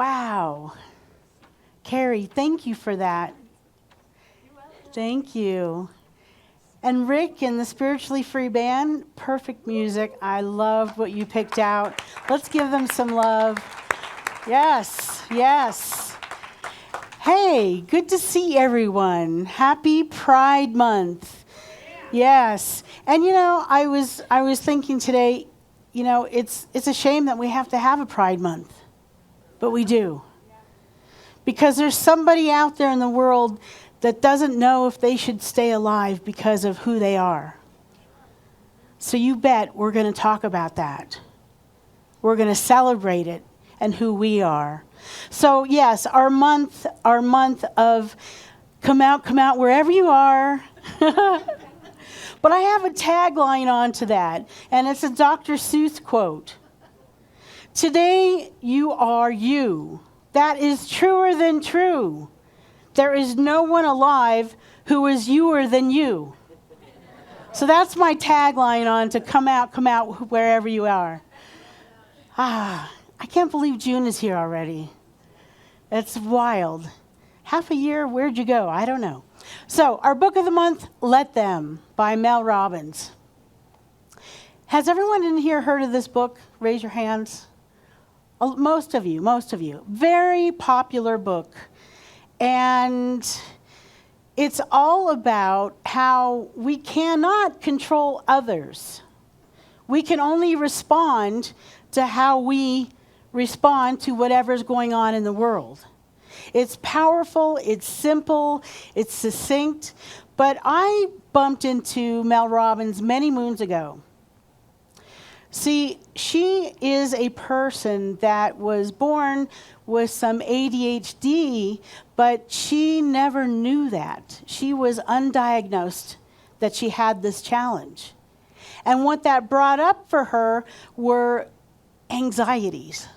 Wow. Carrie, thank you for that. Thank you. And Rick and the Spiritually Free Band, perfect music. I loved what you picked out. Let's give them some love. Yes, yes. Hey, good to see everyone. Happy Pride Month. Yes. And I was thinking today, it's a shame that we have to have a Pride Month. But we do. Because there's somebody out there in the world that doesn't know if they should stay alive because of who they are. So you bet we're going to talk about that. We're going to celebrate it and who we are. So yes, our month of come out wherever you are. But I have a tagline onto that, and it's a Dr. Seuss quote. Today you are you. That is truer than true. There is no one alive who is youer than you. So that's my tagline on to come out wherever you are. I can't believe June is here already. It's wild. Half a year, where'd you go? I don't know. So our book of the month, Let Them, by Mel Robbins. Has everyone in here heard of this book? Raise your hands. Most of you. Very popular book. And it's all about how we cannot control others. We can only respond to how we respond to whatever's going on in the world. It's powerful, it's simple, it's succinct. But I bumped into Mel Robbins many moons ago. See, she is a person that was born with some ADHD, but she never knew that. She was undiagnosed that she had this challenge. And what that brought up for her were anxieties.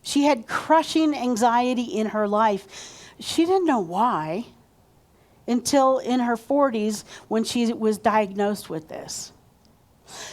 She had crushing anxiety in her life. She didn't know why until in her 40s when she was diagnosed with this.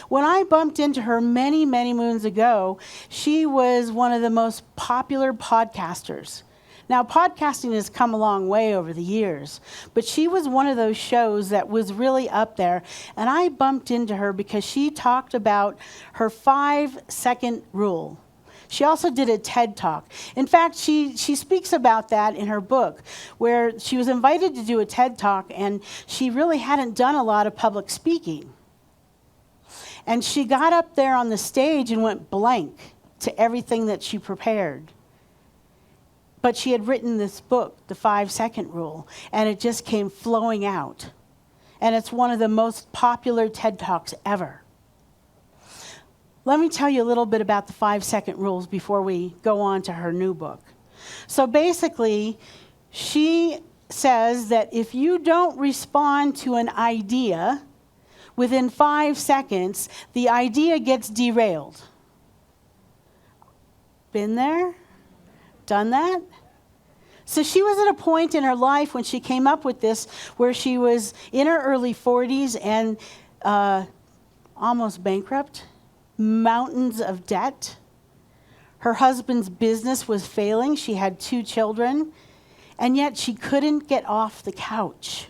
When I bumped into her many, many moons ago, she was one of the most popular podcasters. Now, podcasting has come a long way over the years, but she was one of those shows that was really up there, and I bumped into her because she talked about her 5-second rule. She also did a TED Talk. In fact, she speaks about that in her book, where she was invited to do a TED Talk, and she really hadn't done a lot of public speaking. And she got up there on the stage and went blank to everything that she prepared. But she had written this book, The 5-Second Rule, and it just came flowing out. And it's one of the most popular TED Talks ever. Let me tell you a little bit about the 5-second rules before we go on to her new book. So basically, she says that if you don't respond to an idea within 5 seconds, the idea gets derailed. Been there? Done that? So she was at a point in her life when she came up with this where she was in her early 40s and almost bankrupt, mountains of debt. Her husband's business was failing. She had 2 children, and yet she couldn't get off the couch.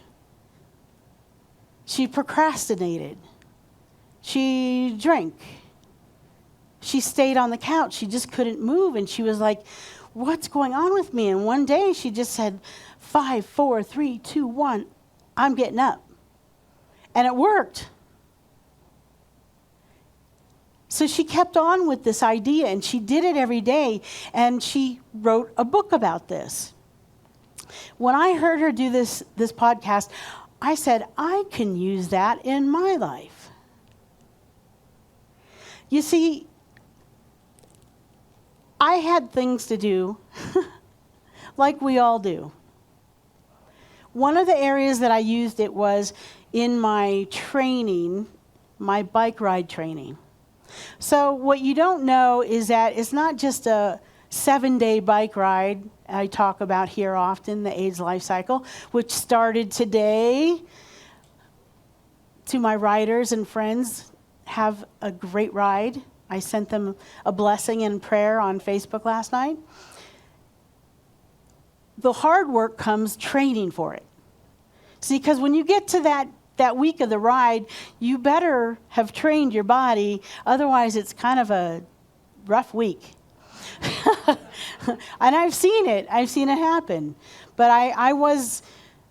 She procrastinated. She drank. She stayed on the couch. She just couldn't move, and she was like, what's going on with me? And one day she just said, 5, 4, 3, 2, 1, I'm getting up. And it worked. So she kept on with this idea, and she did it every day, and she wrote a book about this. When I heard her do this podcast, I said, I can use that in my life. You see, I had things to do, like we all do. One of the areas that I used it was in my training, my bike ride training. So what you don't know is that it's not just a 7-day bike ride I talk about here often, the AIDS life cycle, which started today. To my riders and friends, have a great ride. I sent them a blessing and prayer on Facebook last night. the hard work comes training for it. See, because when you get to that week of the ride, you better have trained your body. Otherwise, it's kind of a rough week. And I've seen it. I've seen it happen. But I was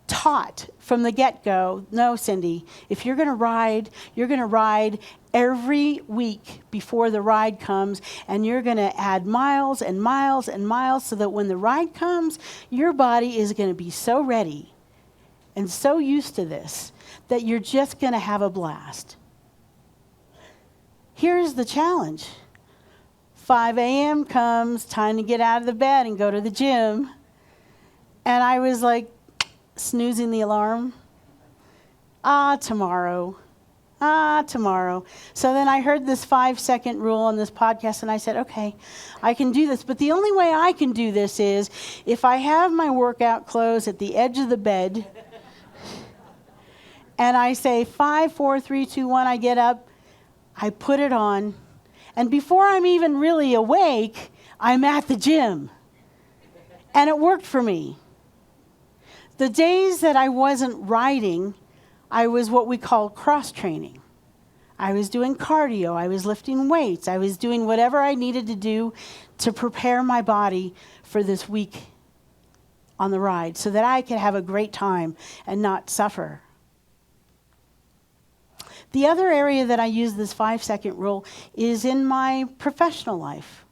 taught from the get-go, no, Cindy, if you're going to ride every week before the ride comes, and you're going to add miles and miles and miles so that when the ride comes, your body is going to be so ready and so used to this that you're just going to have a blast. Here's the challenge. 5 a.m. comes, time to get out of the bed and go to the gym. And I was like snoozing the alarm. Tomorrow. So then I heard this 5-second rule on this podcast, and I said, okay, I can do this. But the only way I can do this is if I have my workout clothes at the edge of the bed, and I say 5, 4, 3, 2, 1, I get up, I put it on, and before I'm even really awake, I'm at the gym. And it worked for me. The days that I wasn't riding, I was what we call cross-training. I was doing cardio. I was lifting weights. I was doing whatever I needed to do to prepare my body for this week on the ride so that I could have a great time and not suffer. The other area that I use this 5-second rule is in my professional life.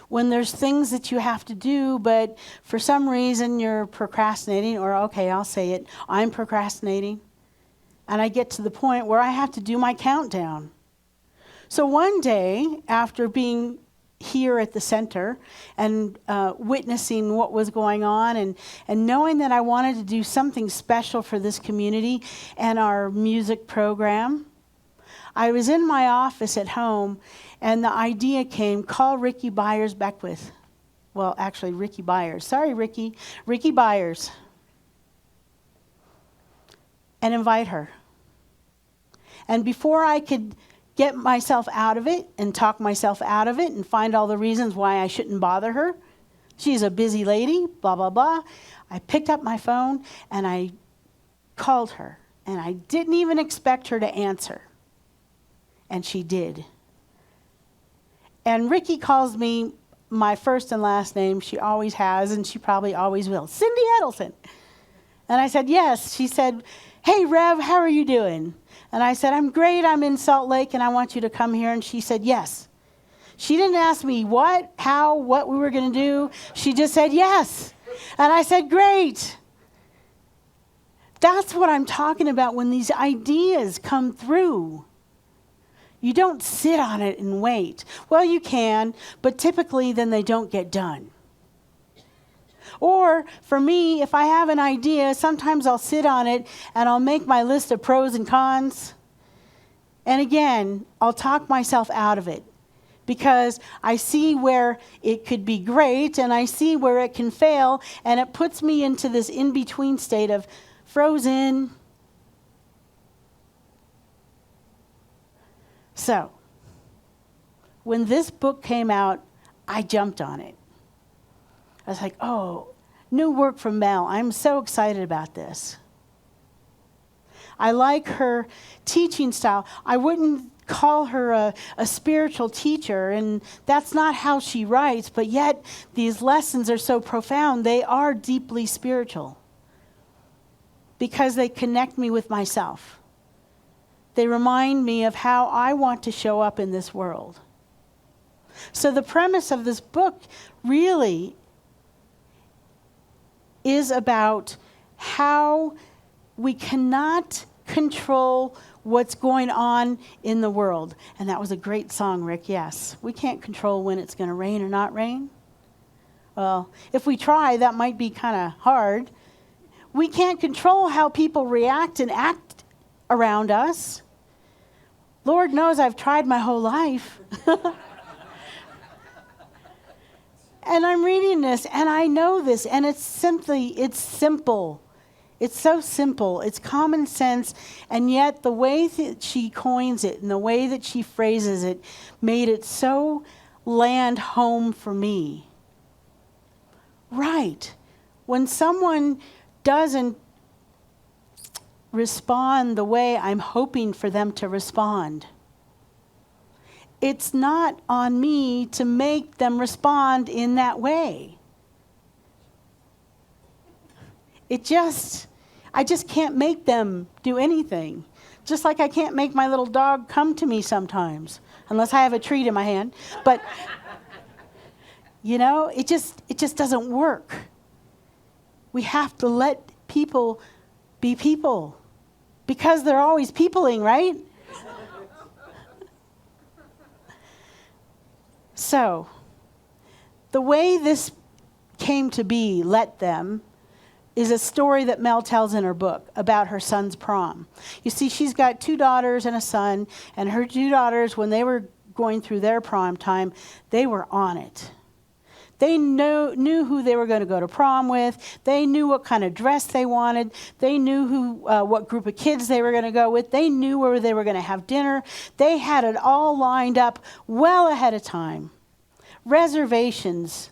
When there's things that you have to do, but for some reason you're procrastinating, or okay, I'll say it, I'm procrastinating, and I get to the point where I have to do my countdown. So one day, after being here at the center and witnessing what was going on and knowing that I wanted to do something special for this community and our music program, I was in my office at home, and the idea came, call Ricky Byers Beckwith. Well, actually, Ricky Byers. Sorry, Ricky. Ricky Byers. And invite her. And before I could get myself out of it and talk myself out of it and find all the reasons why I shouldn't bother her, she's a busy lady, blah, blah, blah, I picked up my phone and I called her. And I didn't even expect her to answer. And she did. And Ricky calls me my first and last name. She always has, and she probably always will. Cindy Edelson. And I said, yes. She said, hey, Rev, how are you doing? And I said, I'm great. I'm in Salt Lake, and I want you to come here. And she said, yes. She didn't ask me what, how, what we were going to do. She just said, yes. And I said, great. That's what I'm talking about when these ideas come through. You don't sit on it and wait. Well, you can, but typically then they don't get done. Or for me, if I have an idea, sometimes I'll sit on it and I'll make my list of pros and cons. And again, I'll talk myself out of it because I see where it could be great and I see where it can fail, and it puts me into this in-between state of frozen. So, when this book came out, I jumped on it. I was like, oh, new work from Mel. I'm so excited about this. I like her teaching style. I wouldn't call her a spiritual teacher, and that's not how she writes, but yet these lessons are so profound. They are deeply spiritual because they connect me with myself. They remind me of how I want to show up in this world. So the premise of this book really is about how we cannot control what's going on in the world. And that was a great song, Rick, yes. We can't control when it's going to rain or not rain. Well, if we try, that might be kind of hard. We can't control how people react and act around us. Lord knows I've tried my whole life. And I'm reading this, and I know this, and it's simple. It's so simple. It's common sense, and yet the way that she coins it and the way that she phrases it made it so land home for me. right. When someone doesn't respond the way I'm hoping for them to respond, it's not on me to make them respond in that way. I just can't make them do anything. Just like I can't make my little dog come to me sometimes, unless I have a treat in my hand. But, it just doesn't work. We have to let people be people, because they're always peopling, right? So, the way this came to be, Let Them, is a story that Mel tells in her book about her son's prom. You see, she's got 2 daughters and a son, and her 2 daughters, when they were going through their prom time, they were on it. They knew who they were going to go to prom with. They knew what kind of dress they wanted. They knew what group of kids they were going to go with. They knew where they were going to have dinner. They had it all lined up well ahead of time. Reservations.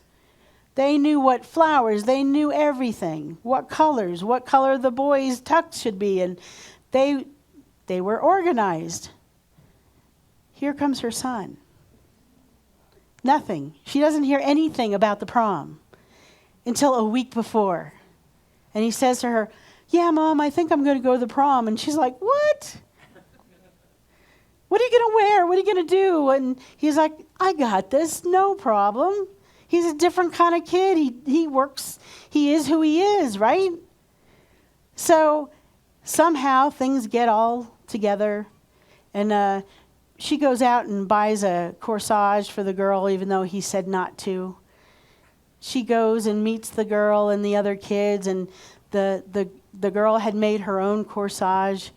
They knew what flowers. They knew everything. What colors. What color the boys' tux should be. And they were organized. Here comes her son. Nothing. She doesn't hear anything about the prom until a week before. And he says to her, "Yeah, Mom, I think I'm going to go to the prom." And she's like, "What? What are you going to wear? What are you going to do?" And he's like, "I got this. No problem." He's a different kind of kid. He works. He is who he is, right? So somehow things get all together. And she goes out and buys a corsage for the girl, even though he said not to. She goes and meets the girl and the other kids, and the girl had made her own corsage,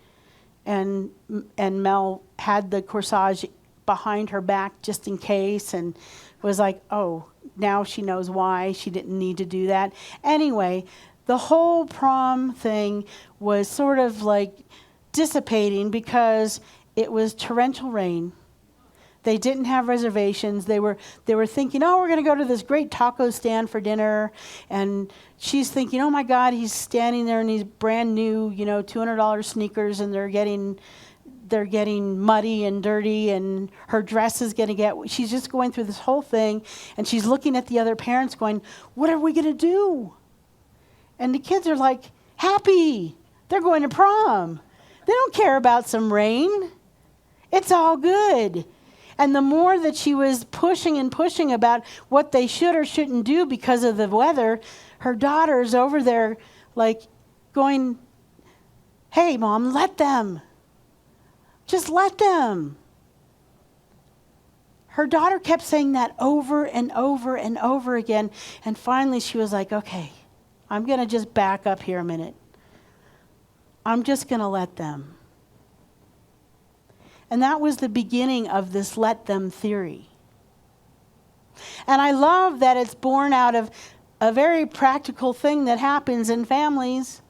and Mel had the corsage behind her back just in case, and was like, oh, now she knows why she didn't need to do that. Anyway, the whole prom thing was sort of like dissipating because it was torrential rain. They didn't have reservations. They were thinking, oh, we're going to go to this great taco stand for dinner. And she's thinking, oh my God, he's standing there in these brand new, $200 sneakers, and they're getting muddy and dirty, and her dress is going to get, she's just going through this whole thing, and she's looking at the other parents going, what are we going to do? And the kids are like, happy. They're going to prom. They don't care about some rain. It's all good. And the more that she was pushing and pushing about what they should or shouldn't do because of the weather, her daughter's over there like going, hey, Mom, let them. Just let them. Her daughter kept saying that over and over and over again. And finally she was like, okay, I'm going to just back up here a minute. I'm just going to let them. And that was the beginning of this let them theory. And I love that it's born out of a very practical thing that happens in families.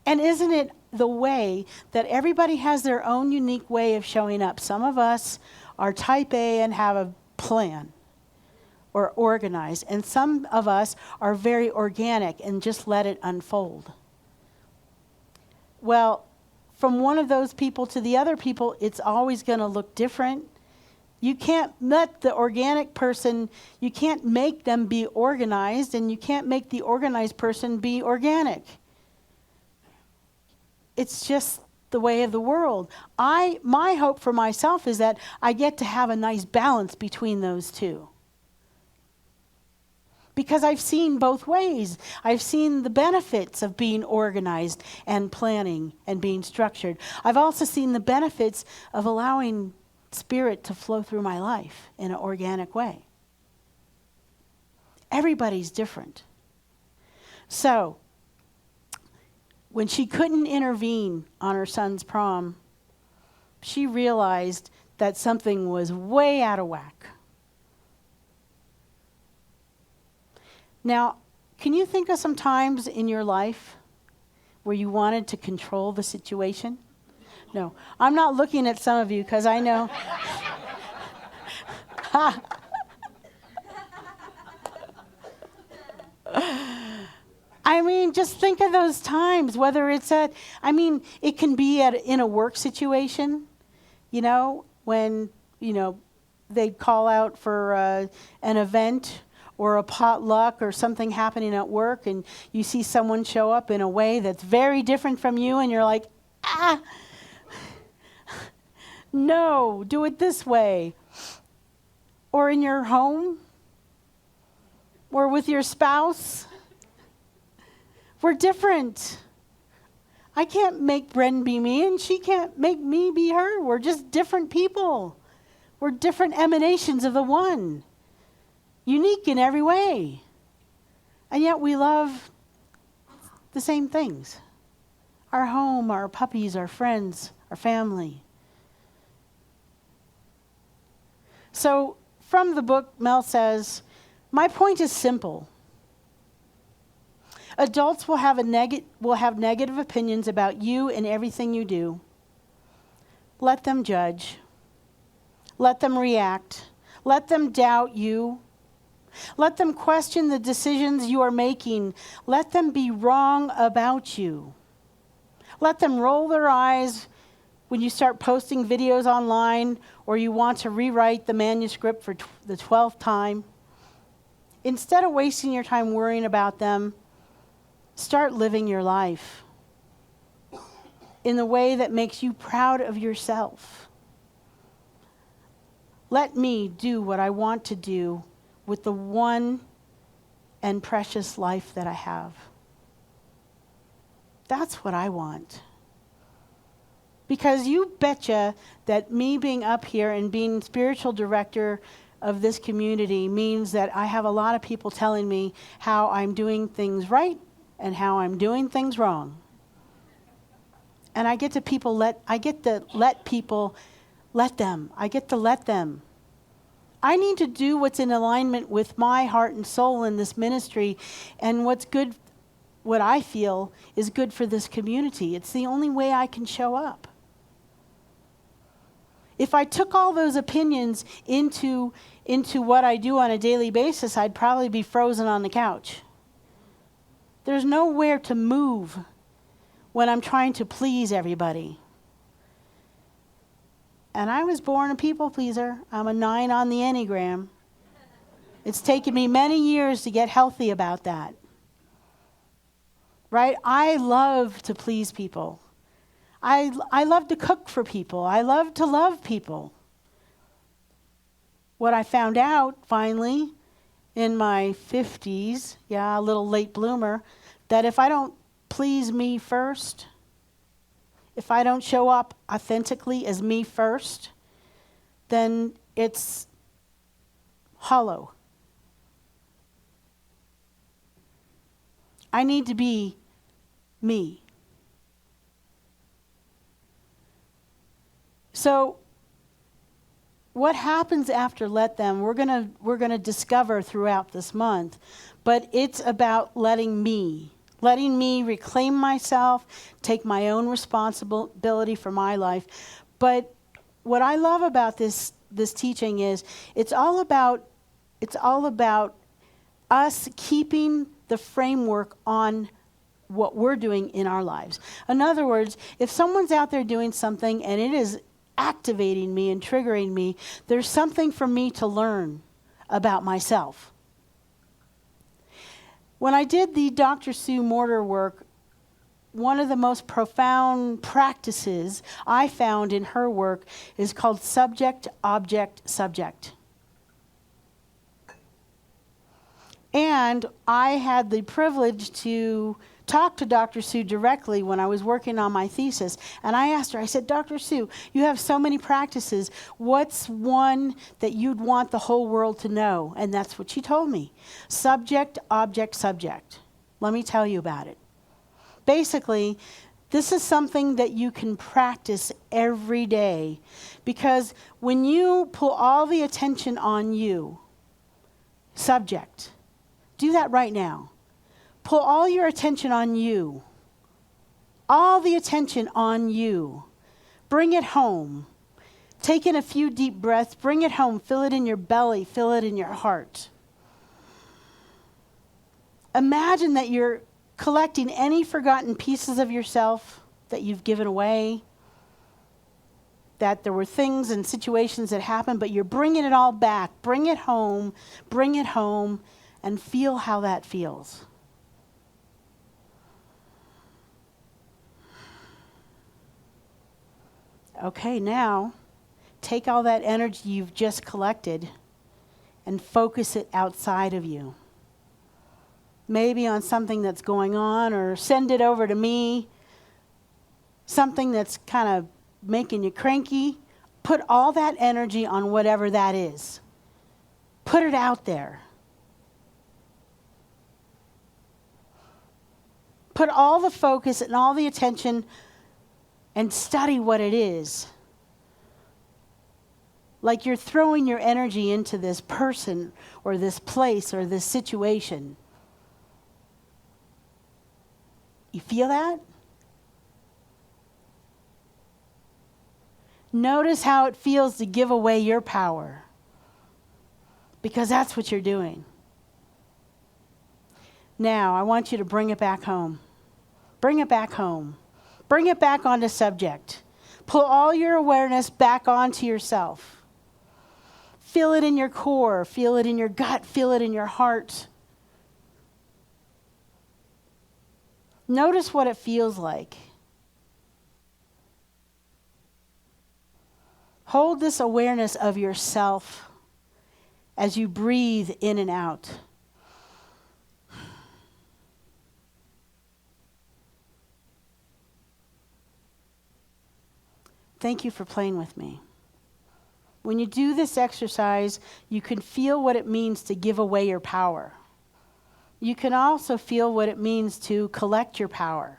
And isn't it the way that everybody has their own unique way of showing up? Some of us are type A and have a plan or organized. And some of us are very organic and just let it unfold. Well, from one of those people to the other people, it's always going to look different. You can't let the organic person, you can't make them be organized, and you can't make the organized person be organic. It's just the way of the world. My hope for myself is that I get to have a nice balance between those two. Because I've seen both ways. I've seen the benefits of being organized and planning and being structured. I've also seen the benefits of allowing Spirit to flow through my life in an organic way. Everybody's different. So, when she couldn't intervene on her son's prom, she realized that something was way out of whack. Now, can you think of some times in your life where you wanted to control the situation? No, I'm not looking at some of you because I know. I mean, just think of those times, whether it's it can be in a work situation, when, they call out for an event or a potluck or something happening at work, and you see someone show up in a way that's very different from you, and you're like, no, do it this way. Or in your home, or with your spouse. We're different. I can't make Bren be me, and she can't make me be her. We're just different people. We're different emanations of the one. Unique in every way. And yet we love the same things. Our home, our puppies, our friends, our family. So from the book, Mel says, my point is simple. Adults will have negative opinions about you and everything you do. Let them judge. Let them react. Let them doubt you. Let them question the decisions you are making. Let them be wrong about you. Let them roll their eyes when you start posting videos online or you want to rewrite the manuscript for the 12th time. Instead of wasting your time worrying about them, start living your life in the way that makes you proud of yourself. Let me do what I want to do with the one and precious life that I have. That's what I want. Because you betcha that me being up here and being spiritual director of this community means that I have a lot of people telling me how I'm doing things right and how I'm doing things wrong. And I get to let people let them. I get to let them. I need to do what's in alignment with my heart and soul in this ministry and what I feel is good for this community. It's the only way I can show up. If I took all those opinions into what I do on a daily basis, I'd probably be frozen on the couch. There's nowhere to move when I'm trying to please everybody. And I was born a people pleaser. I'm a 9 on the Enneagram. It's taken me many years to get healthy about that. Right? I love to please people. I love to cook for people. I love to love people. What I found out finally in my 50s, a little late bloomer, that if I don't please me first, if I don't show up authentically as me first, then it's hollow. I need to be me. So what happens after Let Them, we're gonna discover throughout this month, but it's about letting me reclaim myself, take my own responsibility for my life. But what I love about this teaching is it's all about us keeping the framework on what we're doing in our lives. In other words, if someone's out there doing something and it is activating me and triggering me, there's something for me to learn about myself. When I did the Dr. Sue Morter work, one of the most profound practices I found in her work is called subject, object, subject. And I had the privilege to talk to Dr. Sue directly when I was working on my thesis. And I asked her, I said, Dr. Sue, you have so many practices. What's one that you'd want the whole world to know? And that's what she told me. Subject, object, subject. Let me tell you about it. Basically, this is something that you can practice every day. Because when you pull all the attention on you, subject, do that right now. Pull all your attention on you. All the attention on you. Bring it home. Take in a few deep breaths. Bring it home. Feel it in your belly. Feel it in your heart. Imagine that you're collecting any forgotten pieces of yourself that you've given away, that there were things and situations that happened, but you're bringing it all back. Bring it home, and feel how that feels. Okay, now take all that energy you've just collected and focus it outside of you. Maybe on something that's going on, or send it over to me. Something that's kind of making you cranky. Put all that energy on whatever that is. Put it out there. Put all the focus and all the attention and study what it is. Like you're throwing your energy into this person or this place or this situation. You feel that? Notice how it feels to give away your power. Because that's what you're doing. Now, I want you to bring it back home. Bring it back home. Bring it back onto subject. Pull all your awareness back onto yourself. Feel it in your core. Feel it in your gut. Feel it in your heart. Notice what it feels like. Hold this awareness of yourself as you breathe in and out. Thank you for playing with me. When you do this exercise, you can feel what it means to give away your power. You can also feel what it means to collect your power.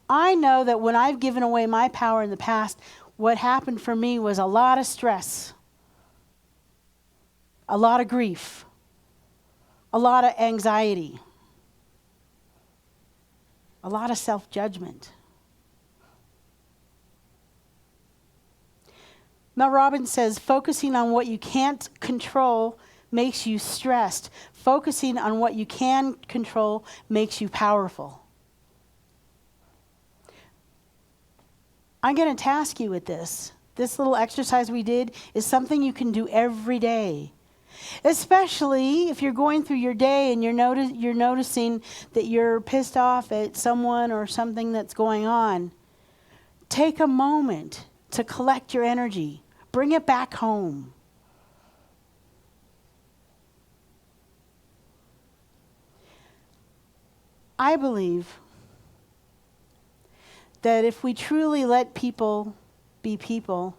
I know that when I've given away my power in the past, what happened for me was a lot of stress, a lot of grief, a lot of anxiety, a lot of self-judgment. Mel Robbins says, focusing on what you can't control makes you stressed. Focusing on what you can control makes you powerful. I'm going to task you with this. This little exercise we did is something you can do every day. Especially if you're going through your day and you're noticing that you're pissed off at someone or something that's going on. Take a moment to collect your energy. Bring it back home. I believe that if we truly let people be people,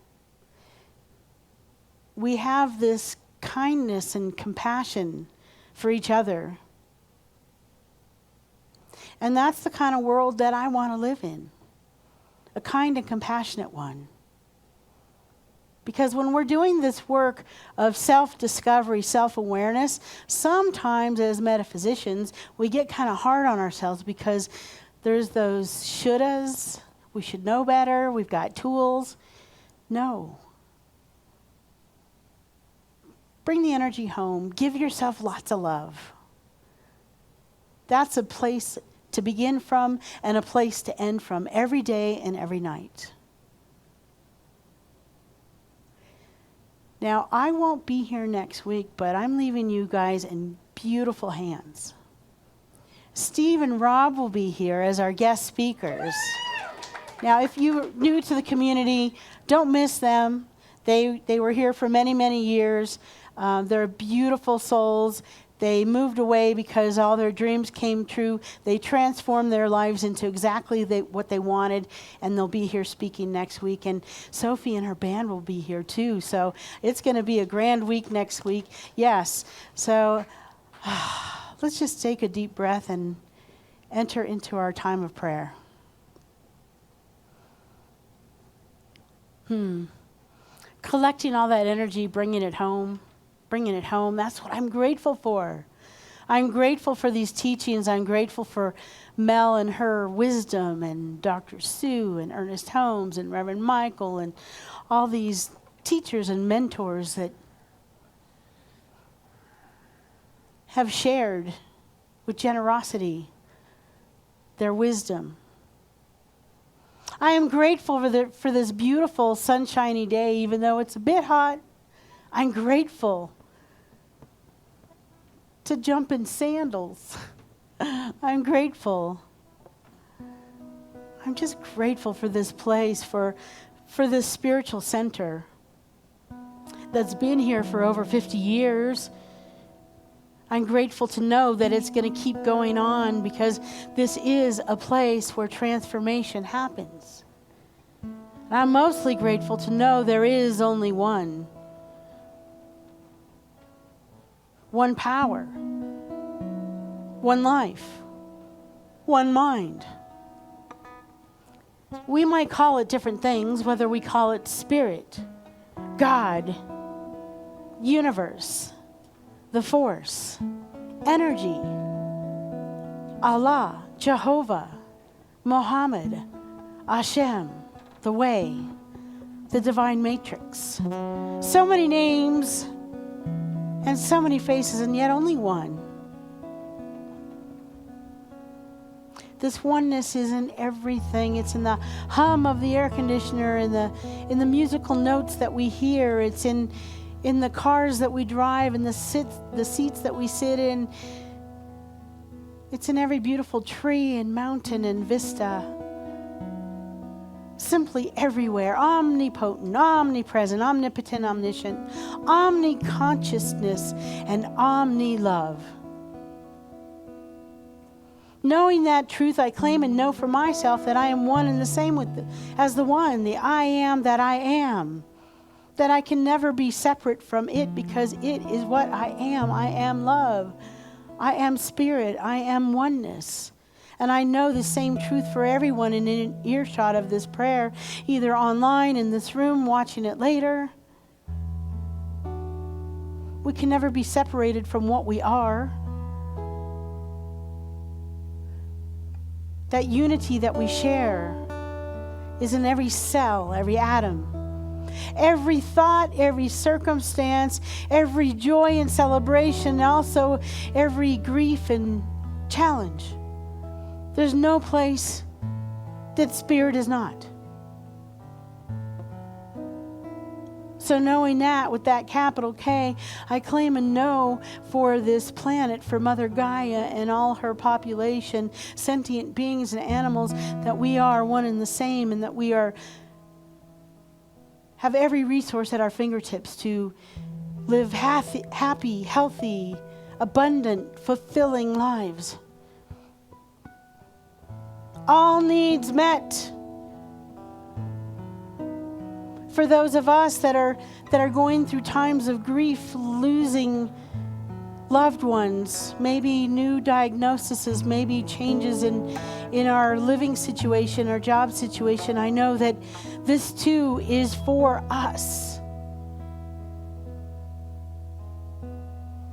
we have this kindness and compassion for each other. And that's the kind of world that I want to live in. A kind and compassionate one. Because when we're doing this work of self-discovery, self-awareness, sometimes as metaphysicians, we get kind of hard on ourselves because there's those shouldas, we should know better, we've got tools. No. Bring the energy home. Give yourself lots of love. That's a place to begin from and a place to end from every day and every night. Now, I won't be here next week, but I'm leaving you guys in beautiful hands. Steve and Rob will be here as our guest speakers. Now, if you're new to the community, don't miss them. They were here for many, many years. They're beautiful souls. They moved away because all their dreams came true. They transformed their lives into exactly what they wanted, and they'll be here speaking next week. And Sophie and her band will be here too. So it's going to be a grand week next week. Yes. So let's just take a deep breath and enter into our time of prayer. Collecting all that energy, bringing it home. That's what I'm grateful for. I'm grateful for these teachings. I'm grateful for Mel and her wisdom, and Dr. Sue and Ernest Holmes and Reverend Michael and all these teachers and mentors that have shared with generosity their wisdom. I am grateful for this beautiful sunshiny day, even though it's a bit hot. I'm grateful to jump in sandals. I'm grateful. I'm just grateful for this place, for this spiritual center that's been here for over 50 years. I'm grateful to know that it's going to keep going on because this is a place where transformation happens. And I'm mostly grateful to know there is only one power, one life, one mind. We might call it different things, whether we call it spirit, God, universe, the force, energy, Allah, Jehovah, Muhammad, Hashem, the way, the divine matrix. So many names and so many faces, and yet only one. This oneness is in everything. It's in the hum of the air conditioner, in the musical notes that we hear. It's in the cars that we drive, in the seats that we sit in. It's in every beautiful tree and mountain and vista. Simply everywhere. Omnipotent, omnipresent, omnipotent, omniscient, omni-consciousness, and omni-love. Knowing that truth, I claim and know for myself that I am one and the same as the one, the I am that I am. That I can never be separate from it because it is what I am. I am love. I am spirit. I am oneness. And I know the same truth for everyone in an earshot of this prayer, either online, in this room, watching it later. We can never be separated from what we are. That unity that we share is in every cell, every atom, every thought, every circumstance, every joy and celebration, also every grief and challenge. There's no place that spirit is not. So knowing that with that capital K, I claim and know for this planet, for Mother Gaia and all her population, sentient beings and animals, that we are one and the same, and that we have every resource at our fingertips to live happy, healthy, abundant, fulfilling lives. All needs met. For those of us that are going through times of grief, losing loved ones, maybe new diagnoses, maybe changes in our living situation, our job situation, I know that this too is for us.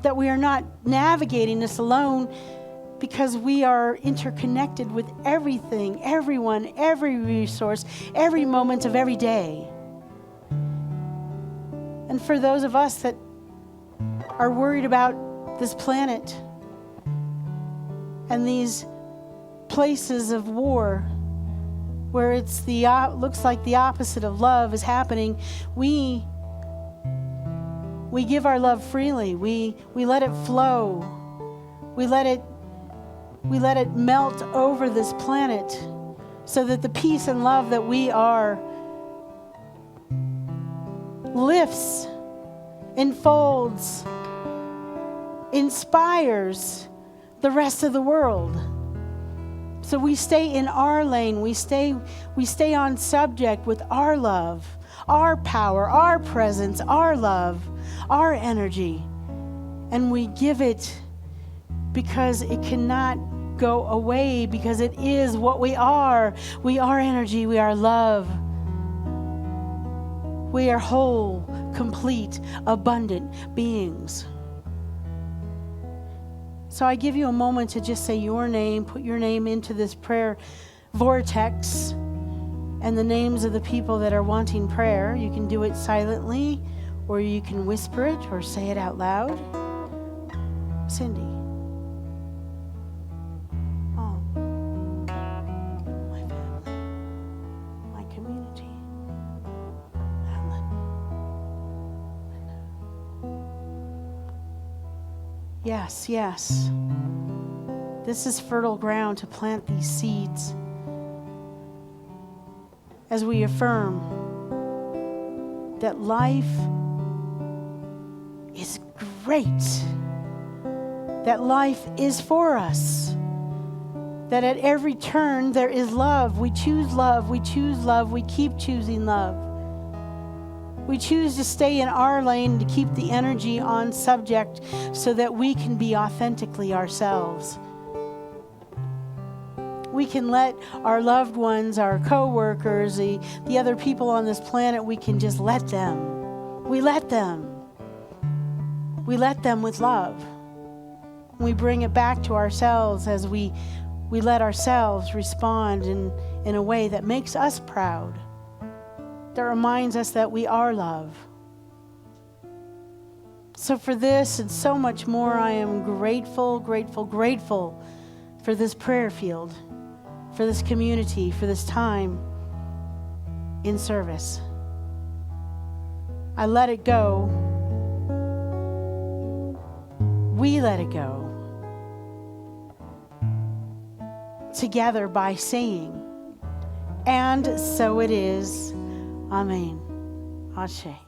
That we are not navigating this alone, because we are interconnected with everything, everyone, every resource, every moment of every day. And for those of us that are worried about this planet and these places of war where it's looks like the opposite of love is happening, we give our love freely. We let it flow. We let it melt over this planet so that the peace and love that we are lifts, enfolds, inspires the rest of the world. So we stay in our lane. We stay on subject with our love, our power, our presence, our love, our energy. And we give it because it cannot go away, because it is what we are. We are energy. We are love. We are whole, complete, abundant beings. So I give you a moment to just say your name, put your name into this prayer vortex and the names of the people that are wanting prayer. You can do it silently, or you can whisper it or say it out loud. Cindy. Oh. Yes, yes. This is fertile ground to plant these seeds. As we affirm that life is great, that life is for us, that at every turn there is love. We choose love, we choose love, we keep choosing love. We choose to stay in our lane, to keep the energy on subject so that we can be authentically ourselves. We can let our loved ones, our co-workers, the other people on this planet, we can just let them. We let them. We let them with love. We bring it back to ourselves as we let ourselves respond in a way that makes us proud, that reminds us that we are love. So for this and so much more, I am grateful, grateful, grateful for this prayer field, for this community, for this time in service. I let it go. We let it go. Together by saying, and so it is. Amen. Ashe.